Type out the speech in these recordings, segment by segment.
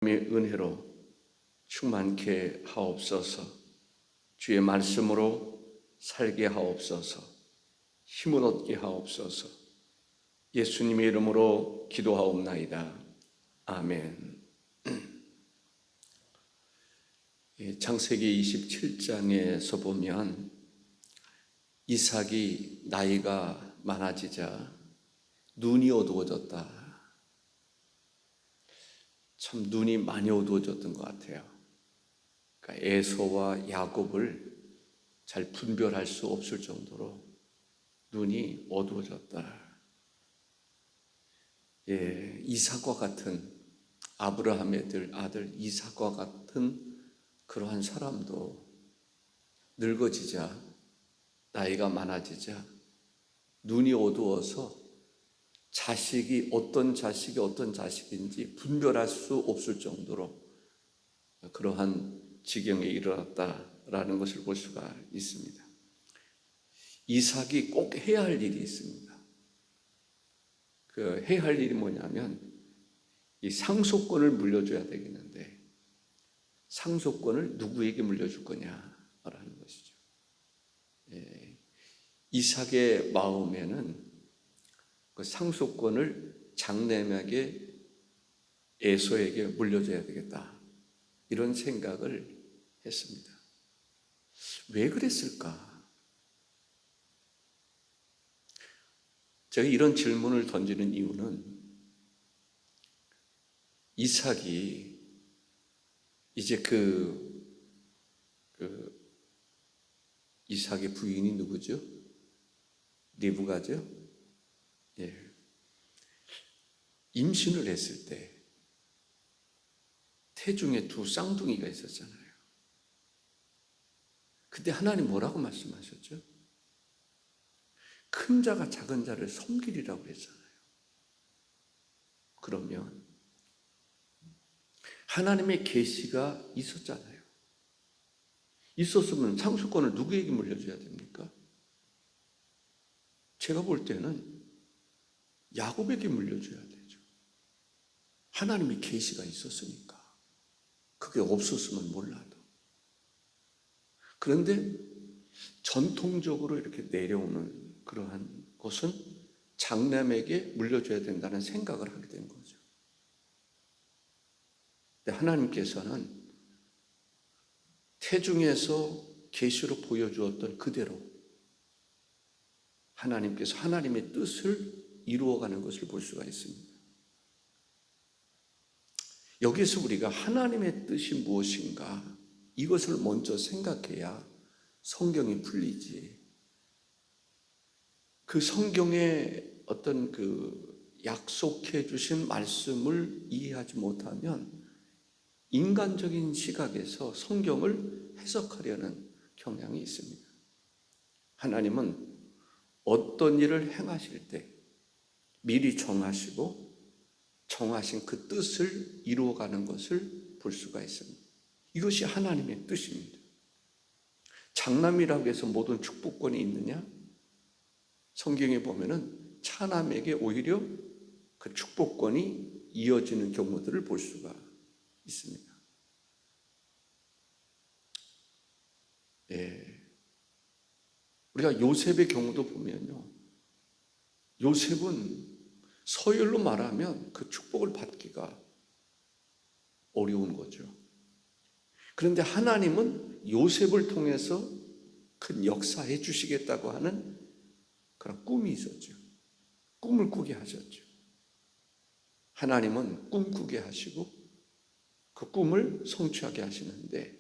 하나님의 은혜로 충만케 하옵소서. 주의 말씀으로 살게 하옵소서. 힘을 얻게 하옵소서. 예수님의 이름으로 기도하옵나이다. 아멘. 창세기 27장에서 보면 이삭이 나이가 많아지자 눈이 어두워졌다. 참 눈이 많이 어두워졌던 것 같아요. 그러니까 에서와 야곱을 잘 분별할 수 없을 정도로 눈이 어두워졌다. 이삭과 같은 아브라함의 아들 이삭과 같은 그러한 사람도 늙어지자, 나이가 많아지자 눈이 어두워서 자식이 어떤 자식인지 분별할 수 없을 정도로 그러한 지경에 이르렀다라는 것을 볼 수가 있습니다. 이삭이 꼭 해야 할 일이 있습니다. 그 해야 할 일이 뭐냐면 이 상속권을 물려줘야 되겠는데 상속권을 누구에게 물려줄 거냐라는 것이죠. 이삭의 마음에는 그 상속권을 장남에게 에서에게 물려줘야 되겠다, 이런 생각을 했습니다. 왜 그랬을까? 제가 이런 질문을 던지는 이유는 이삭이 이제 이삭의 부인이 누구죠? 리브가죠? 임신을 했을 때 태중에 두 쌍둥이가 있었잖아요. 근데 하나님 뭐라고 말씀하셨죠? 큰 자가 작은 자를 섬기리라고 했잖아요. 그러면 하나님의 계시가 있었잖아요. 있었으면 상속권을 누구에게 물려줘야 됩니까? 제가 볼 때는 야곱에게 물려줘야 되죠. 하나님의 계시가 있었으니까. 그게 없었으면 몰라도. 그런데 전통적으로 이렇게 내려오는 그러한 것은 장남에게 물려줘야 된다는 생각을 하게 된 거죠. 근데 하나님께서는 태중에서 계시로 보여주었던 그대로 하나님께서 하나님의 뜻을 이루어가는 것을 볼 수가 있습니다. 여기서 우리가 하나님의 뜻이 무엇인가, 이것을 먼저 생각해야 성경이 풀리지. 그 성경의 어떤 약속해 주신 말씀을 이해하지 못하면 인간적인 시각에서 성경을 해석하려는 경향이 있습니다. 하나님은 어떤 일을 행하실 때 미리 정하시고 정하신 그 뜻을 이루어가는 것을 볼 수가 있습니다. 이것이 하나님의 뜻입니다. 장남이라고 해서 모든 축복권이 있느냐? 성경에 보면은 차남에게 오히려 그 축복권이 이어지는 경우들을 볼 수가 있습니다. 우리가 요셉의 경우도 보면요, 요셉은 서열로 말하면 그 축복을 받기가 어려운 거죠. 그런데 하나님은 요셉을 통해서 큰 역사해 주시겠다고 하는 그런 꿈이 있었죠. 꿈을 꾸게 하셨죠. 하나님은 꿈꾸게 하시고 그 꿈을 성취하게 하시는데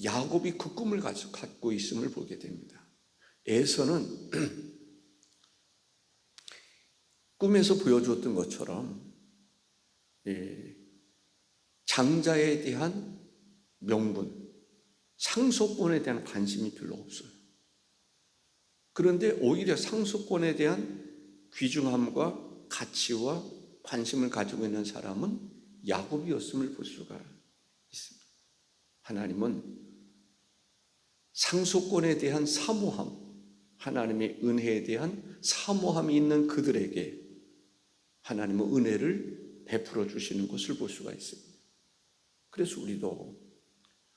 야곱이 그 꿈을 갖고 있음을 보게 됩니다. 에서는 꿈에서 보여주었던 것처럼 장자에 대한 명분, 상속권에 대한 관심이 별로 없어요. 그런데 오히려 상속권에 대한 귀중함과 가치와 관심을 가지고 있는 사람은 야곱이었음을 볼 수가 있습니다. 하나님은 상속권에 대한 사모함, 하나님의 은혜에 대한 사모함이 있는 그들에게 하나님은 은혜를 베풀어 주시는 것을 볼 수가 있습니다. 그래서 우리도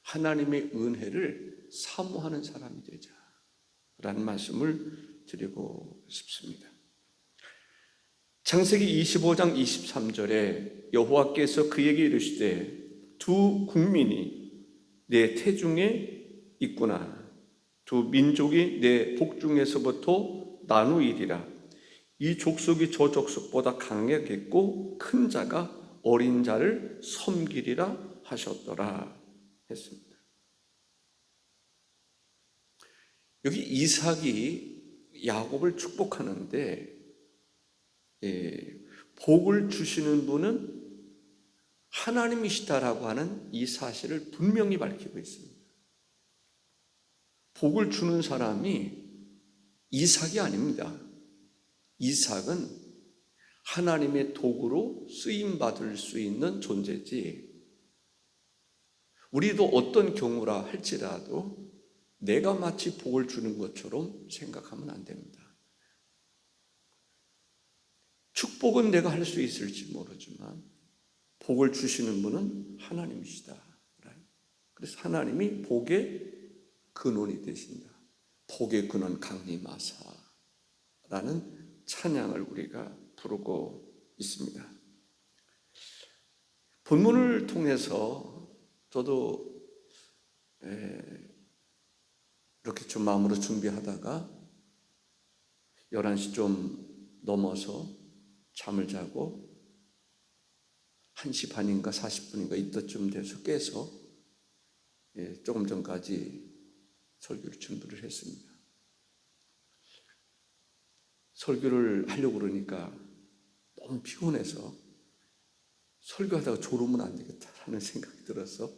하나님의 은혜를 사모하는 사람이 되자라는 말씀을 드리고 싶습니다. 창세기 25장 23절에 여호와께서 그에게 이르시되 두 국민이 내 태중에 있구나. 두 민족이 내 복중에서부터 나누이리라. 이 족속이 저 족속보다 강하겠고 큰 자가 어린 자를 섬기리라 하셨더라 했습니다. 여기 이삭이 야곱을 축복하는데 복을 주시는 분은 하나님이시다라고 하는 이 사실을 분명히 밝히고 있습니다. 복을 주는 사람이 이삭이 아닙니다. 이삭은 하나님의 도구로 쓰임받을 수 있는 존재지, 우리도 어떤 경우라 할지라도 내가 마치 복을 주는 것처럼 생각하면 안 됩니다. 축복은 내가 할 수 있을지 모르지만 복을 주시는 분은 하나님이시다. 그래서 하나님이 복의 근원이 되신다. 복의 근원 강림하사라는 찬양을 우리가 부르고 있습니다. 본문을 통해서 저도 이렇게 좀 마음으로 준비하다가 11시 좀 넘어서 잠을 자고 1시 반인가 40분인가 이때쯤 돼서 깨서 조금 전까지 설교를 준비를 했습니다. 설교를 하려고 그러니까 너무 피곤해서 설교하다가 졸으면 안 되겠다라는 생각이 들어서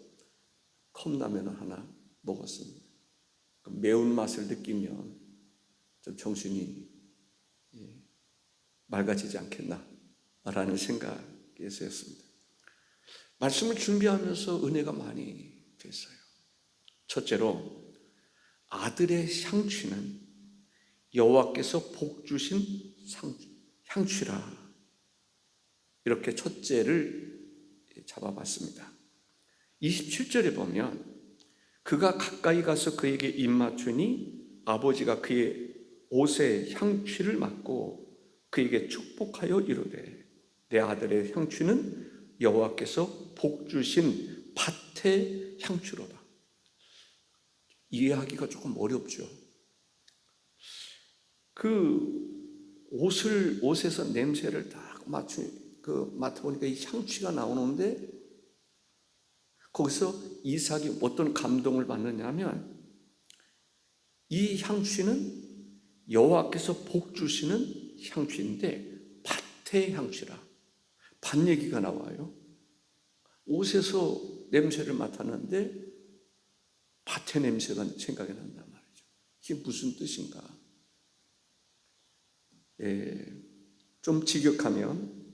컵라면을 하나 먹었습니다. 매운맛을 느끼면 좀 정신이 맑아지지 않겠나라는 생각에서였습니다. 말씀을 준비하면서 은혜가 많이 됐어요. 첫째로 아들의 향취는 여호와께서 복 주신 향취라, 이렇게 첫째를 잡아봤습니다. 27절에 보면 그가 가까이 가서 그에게 입맞추니 아버지가 그의 옷에 향취를 맡고 그에게 축복하여 이르되 내 아들의 향취는 여호와께서 복 주신 밭의 향취로다. 이해하기가 조금 어렵죠. 그 옷에서 냄새를 딱 맡아보니까 이 향취가 나오는데, 거기서 이삭이 어떤 감동을 받느냐면 이 향취는 여호와께서 복 주시는 향취인데 밭의 향취라. 밭 얘기가 나와요. 옷에서 냄새를 맡았는데 밭의 냄새가 생각이 난단 말이죠. 이게 무슨 뜻인가? 좀 직역하면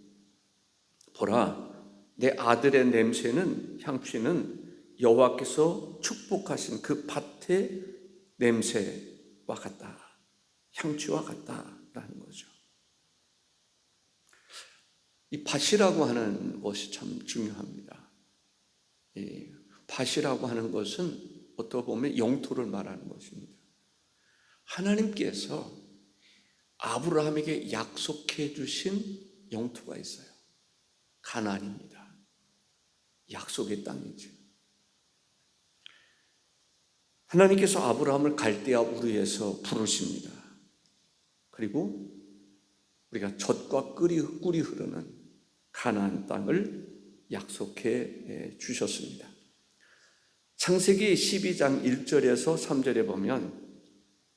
보라, 내 아들의 냄새는, 향취는 여호와께서 축복하신 그 밭의 냄새와 같다, 향취와 같다라는 거죠. 이 밭이라고 하는 것이 참 중요합니다. 밭이라고 하는 것은 어떻게 보면 영토를 말하는 것입니다. 하나님께서 아브라함에게 약속해 주신 영토가 있어요. 가나안입니다. 약속의 땅이죠. 하나님께서 아브라함을 갈대아 우르에서 부르십니다. 그리고 우리가 젖과 꿀이 흐르는 가나안 땅을 약속해 주셨습니다. 창세기 12장 1절에서 3절에 보면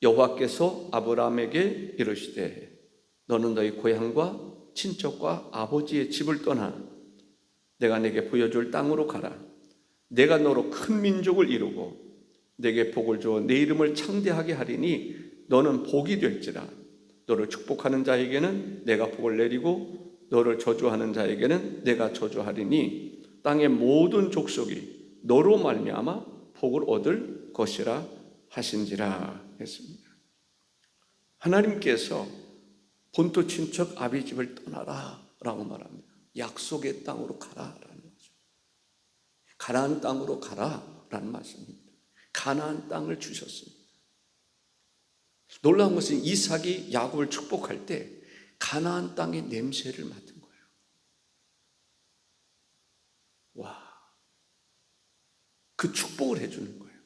여호와께서 아브라함에게 이르시되 너는 너희 고향과 친척과 아버지의 집을 떠나 내가 내게 보여줄 땅으로 가라. 내가 너로 큰 민족을 이루고 내게 복을 주어 내 이름을 창대하게 하리니 너는 복이 될지라. 너를 축복하는 자에게는 내가 복을 내리고 너를 저주하는 자에게는 내가 저주하리니 땅의 모든 족속이 너로 말미암아 복을 얻을 것이라 하신지라 했습니다. 하나님께서 본토 친척 아비 집을 떠나라 라고 말합니다. 약속의 땅으로 가라라는 거죠. 가나안 땅으로 가라라는 말씀입니다. 가나안 땅을 주셨습니다. 놀라운 것은 이삭이 야곱을 축복할 때 가나안 땅의 냄새를 맡은 거예요. 와, 그 축복을 해주는 거예요.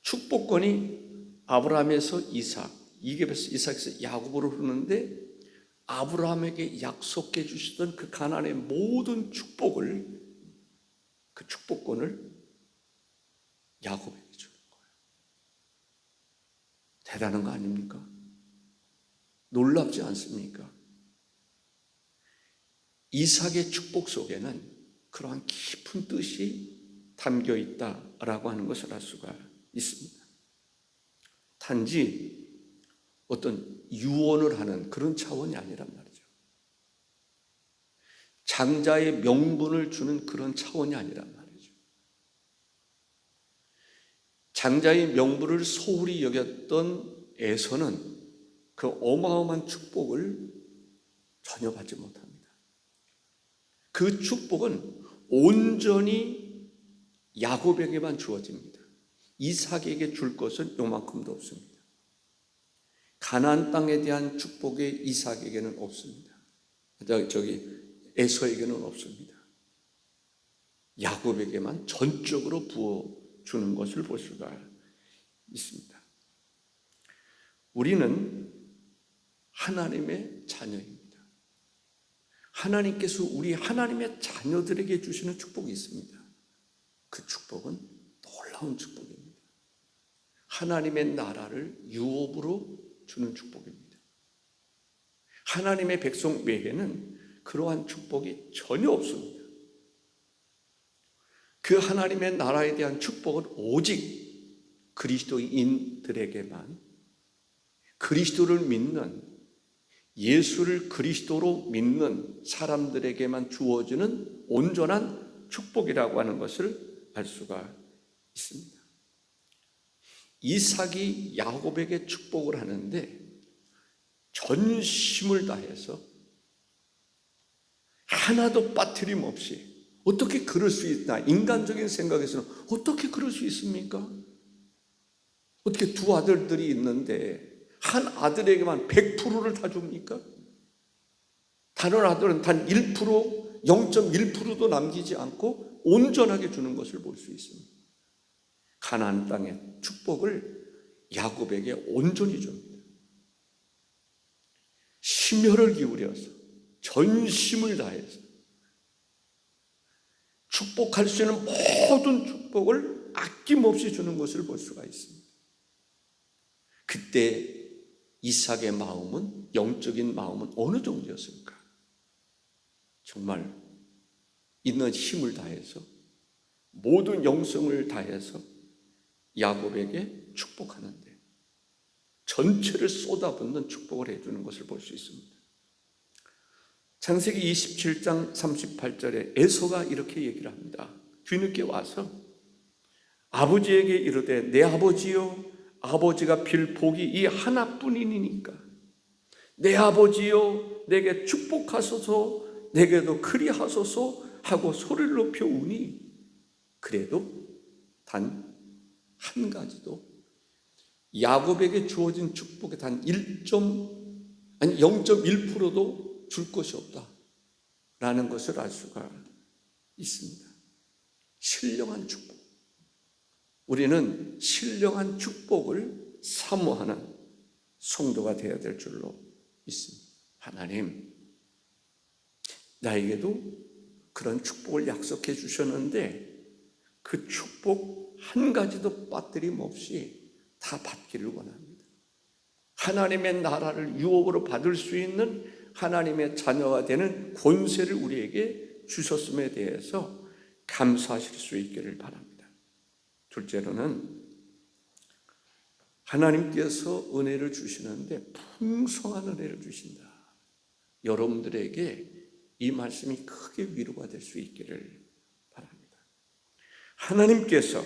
축복권이 아브라함에서 이삭, 이삭에서 야곱으로 흐르는데 아브라함에게 약속해 주시던 그 가나안의 모든 축복을, 그 축복권을 야곱에게 주는 거예요. 대단한 거 아닙니까? 놀랍지 않습니까? 이삭의 축복 속에는 그러한 깊은 뜻이 담겨 있다라고 하는 것을 알 수가 있습니다. 단지 어떤 유언을 하는 그런 차원이 아니란 말이죠. 장자의 명분을 주는 그런 차원이 아니란 말이죠. 장자의 명분을 소홀히 여겼던 에서는 그 어마어마한 축복을 전혀 받지 못합니다. 그 축복은 온전히 야곱에게만 주어집니다. 이삭에게 줄 것은 요만큼도 없습니다. 가나안 땅에 대한 축복이 이삭에게는 없습니다. 에서에게는 없습니다. 야곱에게만 전적으로 부어주는 것을 볼 수가 있습니다. 우리는 하나님의 자녀입니다. 하나님께서 우리 하나님의 자녀들에게 주시는 축복이 있습니다. 그 축복은 놀라운 축복입니다. 하나님의 나라를 유업으로 주는 축복입니다. 하나님의 백성 외에는 그러한 축복이 전혀 없습니다. 그 하나님의 나라에 대한 축복은 오직 그리스도인들에게만, 그리스도를 믿는, 예수를 그리스도로 믿는 사람들에게만 주어지는 온전한 축복이라고 하는 것을 알 수가 있습니다. 이삭이 야곱에게 축복을 하는데 전심을 다해서 하나도 빠트림 없이, 어떻게 그럴 수 있나? 인간적인 생각에서는 어떻게 그럴 수 있습니까? 어떻게 두 아들들이 있는데 한 아들에게만 100%를 다 줍니까? 다른 아들은 단 1%, 0.1%도 남기지 않고 온전하게 주는 것을 볼 수 있습니다. 가나안 땅의 축복을 야곱에게 온전히 줍니다. 심혈을 기울여서, 전심을 다해서 축복할 수 있는 모든 축복을 아낌없이 주는 것을 볼 수가 있습니다. 그때 이삭의 마음은, 영적인 마음은 어느 정도였습니까? 정말 있는 힘을 다해서, 모든 영성을 다해서 야곱에게 축복하는데 전체를 쏟아붓는 축복을 해주는 것을 볼 수 있습니다. 창세기 27장 38절에 에서가 이렇게 얘기를 합니다. 뒤늦게 와서 아버지에게 이르되 내 아버지여, 아버지가 빌 복이 이 하나뿐이니까 내 아버지여 내게 축복하소서, 내게도 그리하소서 하고 소리를 높여 우니 그래도 단 한 가지도 야곱에게 주어진 축복의 단 0.1%도 줄 것이 없다라는 것을 알 수가 있습니다. 신령한 축복. 우리는 신령한 축복을 사모하는 성도가 되어야 될 줄로 믿습니다. 하나님, 나에게도 그런 축복을 약속해 주셨는데 그 축복 한 가지도 빠뜨림 없이 다 받기를 원합니다. 하나님의 나라를 유업으로 받을 수 있는 하나님의 자녀가 되는 권세를 우리에게 주셨음에 대해서 감사하실 수 있기를 바랍니다. 둘째로는 하나님께서 은혜를 주시는데 풍성한 은혜를 주신다. 여러분들에게 이 말씀이 크게 위로가 될 수 있기를 바랍니다. 하나님께서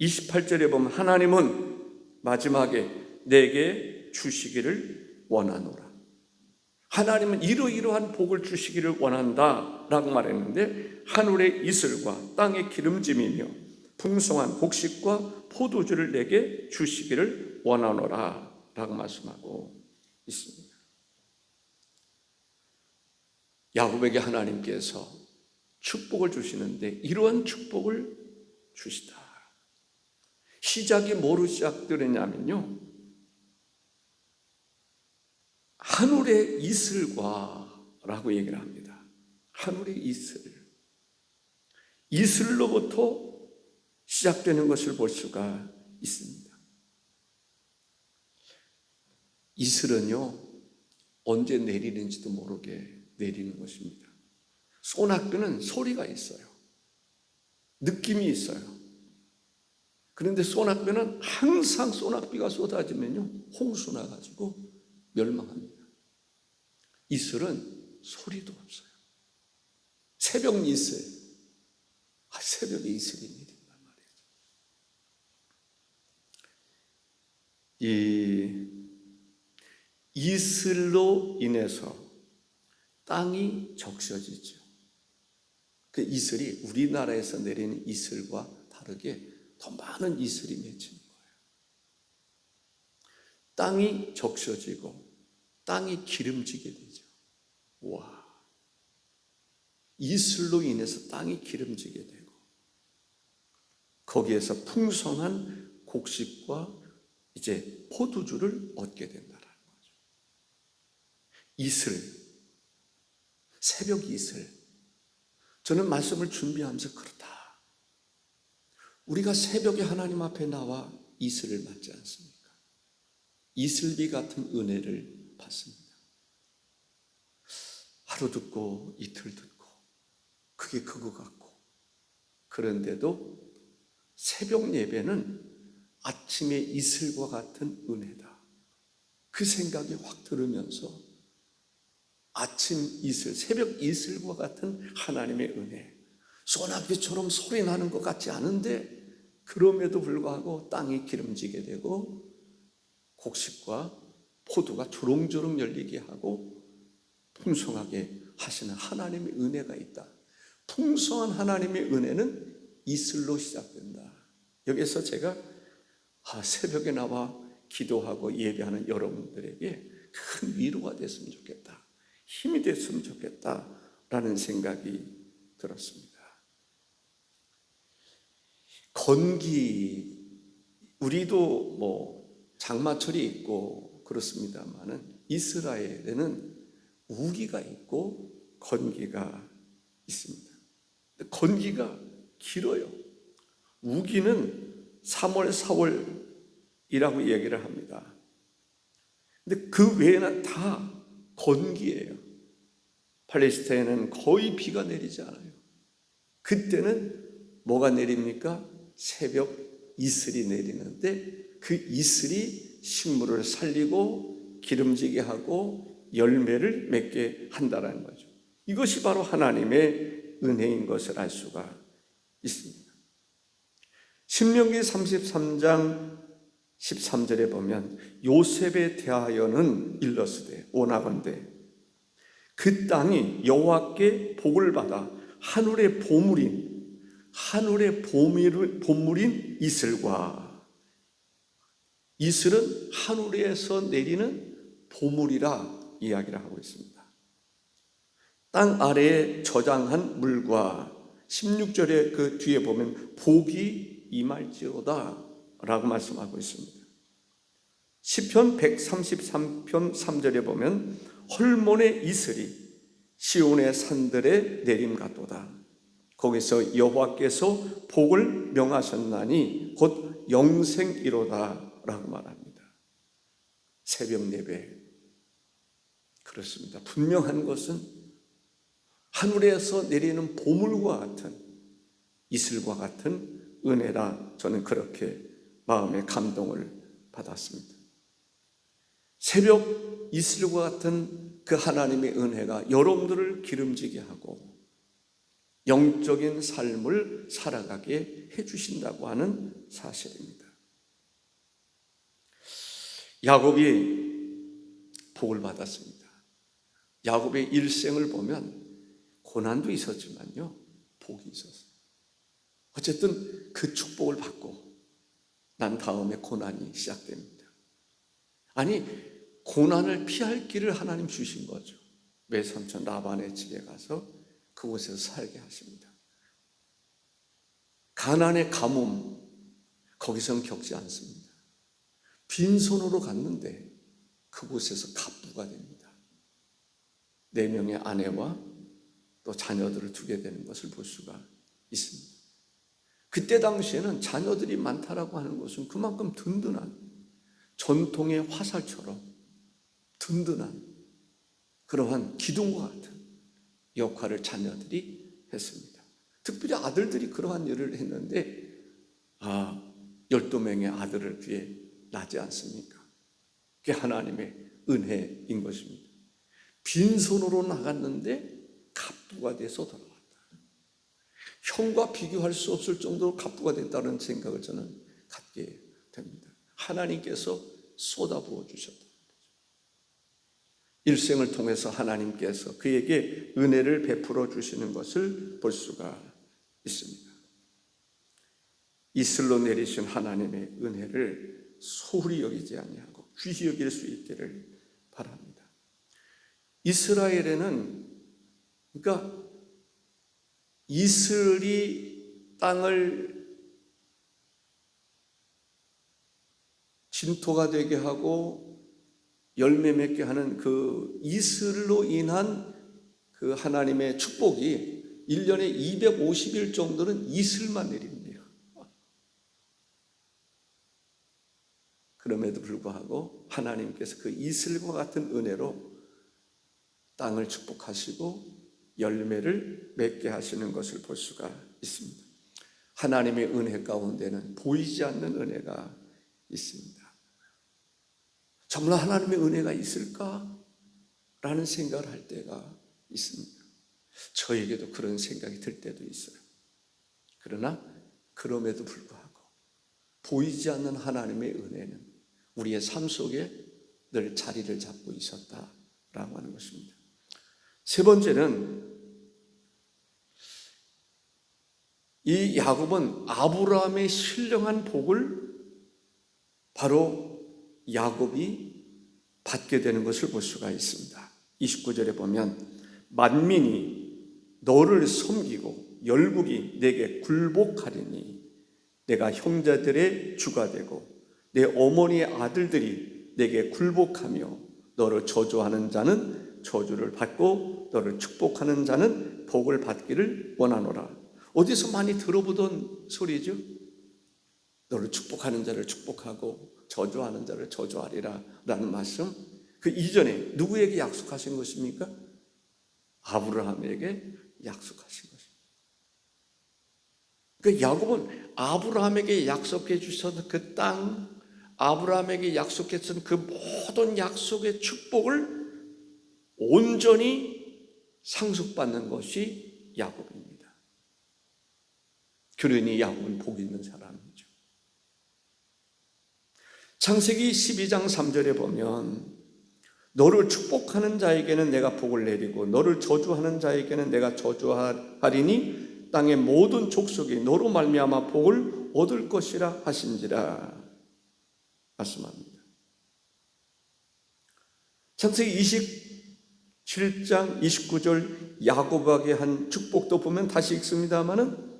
28절에 보면 하나님은 마지막에 내게 주시기를 원하노라. 하나님은 이러이러한 복을 주시기를 원한다 라고 말했는데, 하늘의 이슬과 땅의 기름짐이며 풍성한 곡식과 포도주를 내게 주시기를 원하노라 라고 말씀하고 있습니다. 야곱에게 하나님께서 축복을 주시는데 이러한 축복을 주시다. 시작이 뭐로 시작되느냐면요, 하늘의 이슬과 라고 얘기를 합니다. 하늘의 이슬. 이슬로부터 시작되는 것을 볼 수가 있습니다. 이슬은요, 언제 내리는지도 모르게 내리는 것입니다. 소낙비는 소리가 있어요. 느낌이 있어요. 그런데 소낙비는 항상 소낙비가 쏟아지면요, 홍수 나가지고 멸망합니다. 이슬은 소리도 없어요. 새벽 이슬. 새벽에 이슬이 내린단 말이에요. 이 이슬로 인해서 땅이 적셔지죠. 그 이슬이 우리나라에서 내리는 이슬과 다르게 더 많은 이슬이 맺히는 거예요. 땅이 적셔지고 땅이 기름지게 되죠. 와, 이슬로 인해서 땅이 기름지게 되고 거기에서 풍성한 곡식과 이제 포도주를 얻게 된다는 거죠. 이슬, 새벽 이슬. 저는 말씀을 준비하면서 그렇다. 우리가 새벽에 하나님 앞에 나와 이슬을 맞지 않습니까? 이슬비 같은 은혜를 받습니다. 하루 듣고 이틀 듣고 그게 그거 같고, 그런데도 새벽 예배는 아침의 이슬과 같은 은혜다. 그 생각이 확 들으면서 아침 이슬, 새벽 이슬과 같은 하나님의 은혜, 소나기처럼 소리 나는 것 같지 않은데 그럼에도 불구하고 땅이 기름지게 되고 곡식과 포도가 주렁주렁 열리게 하고 풍성하게 하시는 하나님의 은혜가 있다. 풍성한 하나님의 은혜는 이슬로 시작된다. 여기서 제가 새벽에 나와 기도하고 예배하는 여러분들에게 큰 위로가 됐으면 좋겠다, 힘이 됐으면 좋겠다라는 생각이 들었습니다. 건기, 우리도 장마철이 있고 그렇습니다만은 이스라엘에는 우기가 있고 건기가 있습니다. 건기가 길어요. 우기는 3월, 4월이라고 얘기를 합니다. 근데 그 외에는 다 건기예요. 팔레스타인은 거의 비가 내리지 않아요. 그때는 뭐가 내립니까? 새벽 이슬이 내리는데 그 이슬이 식물을 살리고 기름지게 하고 열매를 맺게 한다는 거죠. 이것이 바로 하나님의 은혜인 것을 알 수가 있습니다. 신명기 33장 13절에 보면 요셉에 대하여는 일러스되 원하건대 그 땅이 여호와께 복을 받아 하늘의 보물인 이슬과, 이슬은 하늘에서 내리는 보물이라 이야기를 하고 있습니다. 땅 아래에 저장한 물과 16절에 그 뒤에 보면 복이 임할지어다 라고 말씀하고 있습니다. 시편 133편 3절에 보면 헐몬의 이슬이 시온의 산들에 내림 같도다. 거기서 여호와께서 복을 명하셨나니 곧 영생이로다 라고 말합니다. 새벽 예배, 그렇습니다. 분명한 것은 하늘에서 내리는 보물과 같은, 이슬과 같은 은혜라 저는 그렇게 마음의 감동을 받았습니다. 새벽 이슬과 같은 그 하나님의 은혜가 여러분들을 기름지게 하고 영적인 삶을 살아가게 해주신다고 하는 사실입니다. 야곱이 복을 받았습니다. 야곱의 일생을 보면 고난도 있었지만요, 복이 있었어요. 어쨌든 그 축복을 받고 난 다음에 고난이 시작됩니다. 아니, 고난을 피할 길을 하나님 주신 거죠. 외삼촌 라반의 집에 가서 그곳에서 살게 하십니다. 가난의 가뭄, 거기서는 겪지 않습니다. 빈손으로 갔는데 그곳에서 갑부가 됩니다. 4명의 아내와 또 자녀들을 두게 되는 것을 볼 수가 있습니다. 그때 당시에는 자녀들이 많다라고 하는 것은 그만큼 든든한 전통의 화살처럼 든든한 그러한 기둥과 같은 역할을 자녀들이 했습니다. 특별히 아들들이 그러한 일을 했는데 12명의 아들을 그에 낳지 않습니까? 그게 하나님의 은혜인 것입니다. 빈손으로 나갔는데 갑부가 돼서 돌아왔다. 형과 비교할 수 없을 정도로 갑부가 됐다는 생각을 저는 갖게 됩니다. 하나님께서 쏟아부어 주셨다. 일생을 통해서 하나님께서 그에게 은혜를 베풀어 주시는 것을 볼 수가 있습니다. 이슬로 내리신 하나님의 은혜를 소홀히 여기지 아니하고 귀히 여길 수 있기를 바랍니다. 이스라엘에는, 그러니까 이슬이 땅을 진토가 되게 하고 열매 맺게 하는 그 이슬로 인한 그 하나님의 축복이 1년에 250일 정도는 이슬만 내립니다. 그럼에도 불구하고 하나님께서 그 이슬과 같은 은혜로 땅을 축복하시고 열매를 맺게 하시는 것을 볼 수가 있습니다. 하나님의 은혜 가운데는 보이지 않는 은혜가 있습니다. 정말 하나님의 은혜가 있을까? 라는 생각을 할 때가 있습니다. 저에게도 그런 생각이 들 때도 있어요. 그러나 그럼에도 불구하고 보이지 않는 하나님의 은혜는 우리의 삶 속에 늘 자리를 잡고 있었다라고 하는 것입니다. 세 번째는, 이 야곱은 아브라함의 신령한 복을 바로 야곱이 받게 되는 것을 볼 수가 있습니다. 29절에 보면 만민이 너를 섬기고 열국이 내게 굴복하리니 내가 형제들의 주가 되고 내 어머니의 아들들이 내게 굴복하며 너를 저주하는 자는 저주를 받고 너를 축복하는 자는 복을 받기를 원하노라. 어디서 많이 들어보던 소리죠? 너를 축복하는 자를 축복하고 저주하는 자를 저주하리라 라는 말씀, 그 이전에 누구에게 약속하신 것입니까? 아브라함에게 약속하신 것입니다. 그러니까 야곱은 아브라함에게 약속해 주셨던 그 땅, 아브라함에게 약속했던 그 모든 약속의 축복을 온전히 상속받는 것이 야곱입니다. 그러니 야곱은 복 있는 사람이죠. 창세기 12장 3절에 보면 너를 축복하는 자에게는 내가 복을 내리고 너를 저주하는 자에게는 내가 저주하리니 땅의 모든 족속이 너로 말미암아 복을 얻을 것이라 하신지라 말씀합니다. 창세기 27장 29절 야곱에게 한 축복도 보면 다시 읽습니다마는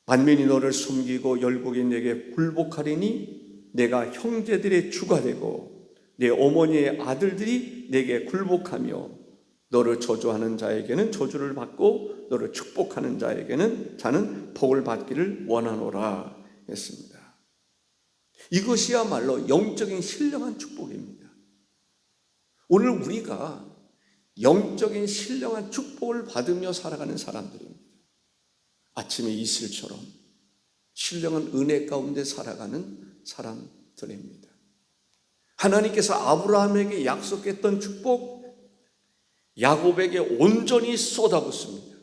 만민이 너를 숨기고 열국이 내게 굴복하리니 내가 형제들의 주가 되고 내 어머니의 아들들이 내게 굴복하며 너를 저주하는 자에게는 저주를 받고 너를 축복하는 자는 복을 받기를 원하노라 했습니다. 이것이야말로 영적인 신령한 축복입니다. 오늘 우리가 영적인 신령한 축복을 받으며 살아가는 사람들입니다. 아침에 이슬처럼 신령한 은혜 가운데 살아가는 사람들입니다. 하나님께서 아브라함에게 약속했던 축복, 야곱에게 온전히 쏟아붓습니다.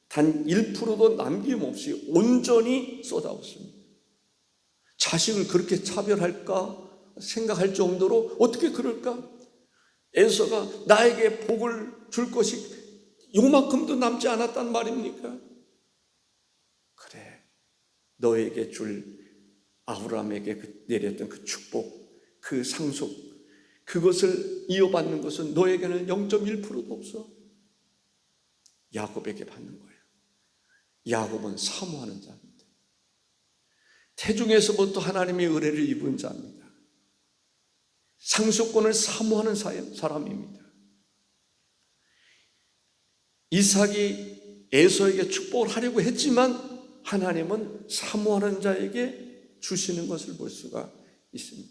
단 1%도 남김없이 온전히 쏟아붓습니다. 자식을 그렇게 차별할까 생각할 정도로 어떻게 그럴까? 에서가 나에게 복을 줄 것이 요만큼도 남지 않았단 말입니까? 그래, 너에게 줄 아브라함에게 내렸던 그 축복, 그 상속, 그것을 이어받는 것은 너에게는 0.1%도 없어. 야곱에게 받는 거예요. 야곱은 사모하는 자입니다. 태중에서부터 하나님의 은혜를 입은 자입니다. 상속권을 사모하는 사람입니다. 이삭이 에서에게 축복을 하려고 했지만 하나님은 사모하는 자에게 주시는 것을 볼 수가 있습니다.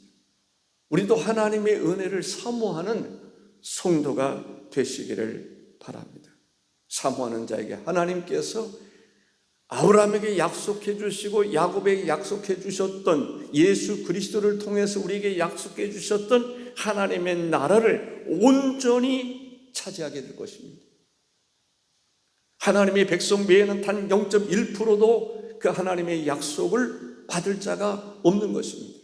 우리도 하나님의 은혜를 사모하는 성도가 되시기를 바랍니다. 사모하는 자에게 하나님께서 아브라함에게 약속해 주시고 야곱에게 약속해 주셨던, 예수 그리스도를 통해서 우리에게 약속해 주셨던 하나님의 나라를 온전히 차지하게 될 것입니다. 하나님의 백성 외에는 단 0.1%도 그 하나님의 약속을 받을 자가 없는 것입니다.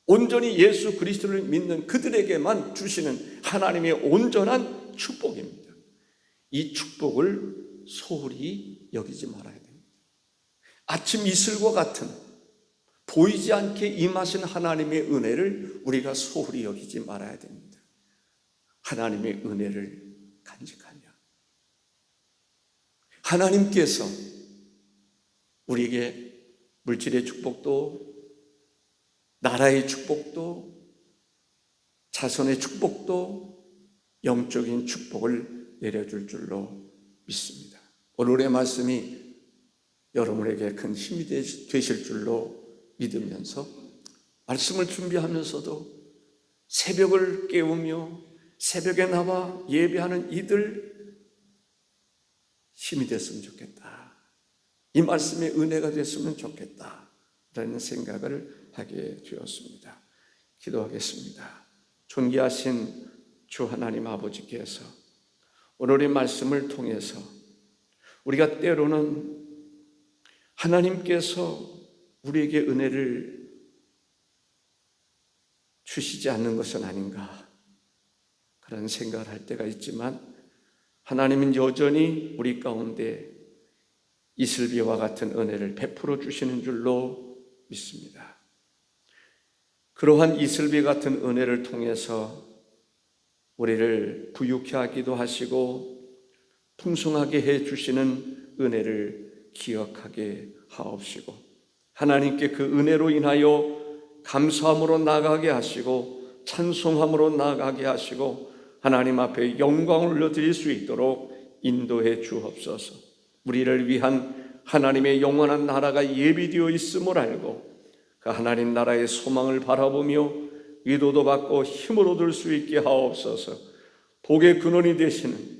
온전히 예수 그리스도를 믿는 그들에게만 주시는 하나님의 온전한 축복입니다. 이 축복을 소홀히 여기지 말아야 됩니다. 아침 이슬과 같은 보이지 않게 임하신 하나님의 은혜를 우리가 소홀히 여기지 말아야 됩니다. 하나님의 은혜를 간직하며 하나님께서 우리에게 물질의 축복도, 나라의 축복도, 자손의 축복도, 영적인 축복을 내려줄 줄로 믿습니다. 오늘의 말씀이 여러분에게 큰 힘이 되실 줄로 믿으면서 말씀을 준비하면서도 새벽을 깨우며 새벽에 나와 예배하는 이들 힘이 됐으면 좋겠다. 이 말씀의 은혜가 됐으면 좋겠다. 라는 생각을 하게 되었습니다. 기도하겠습니다. 존귀하신 주 하나님 아버지께서 오늘의 말씀을 통해서 우리가 때로는 하나님께서 우리에게 은혜를 주시지 않는 것은 아닌가 그런 생각을 할 때가 있지만 하나님은 여전히 우리 가운데 이슬비와 같은 은혜를 베풀어 주시는 줄로 믿습니다. 그러한 이슬비 같은 은혜를 통해서 우리를 부유케 하기도 하시고 풍성하게 해 주시는 은혜를 기억하게 하옵시고 하나님께 그 은혜로 인하여 감사함으로 나아가게 하시고 찬송함으로 나아가게 하시고 하나님 앞에 영광을 올려드릴 수 있도록 인도해 주옵소서. 우리를 위한 하나님의 영원한 나라가 예비되어 있음을 알고 그 하나님 나라의 소망을 바라보며 위로도 받고 힘을 얻을 수 있게 하옵소서. 복의 근원이 되시는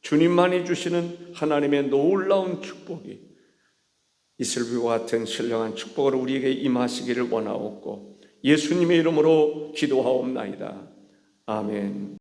주님만이 주시는 하나님의 놀라운 축복이 이슬비와 같은 신령한 축복을 우리에게 임하시기를 원하옵고 예수님의 이름으로 기도하옵나이다. 아멘.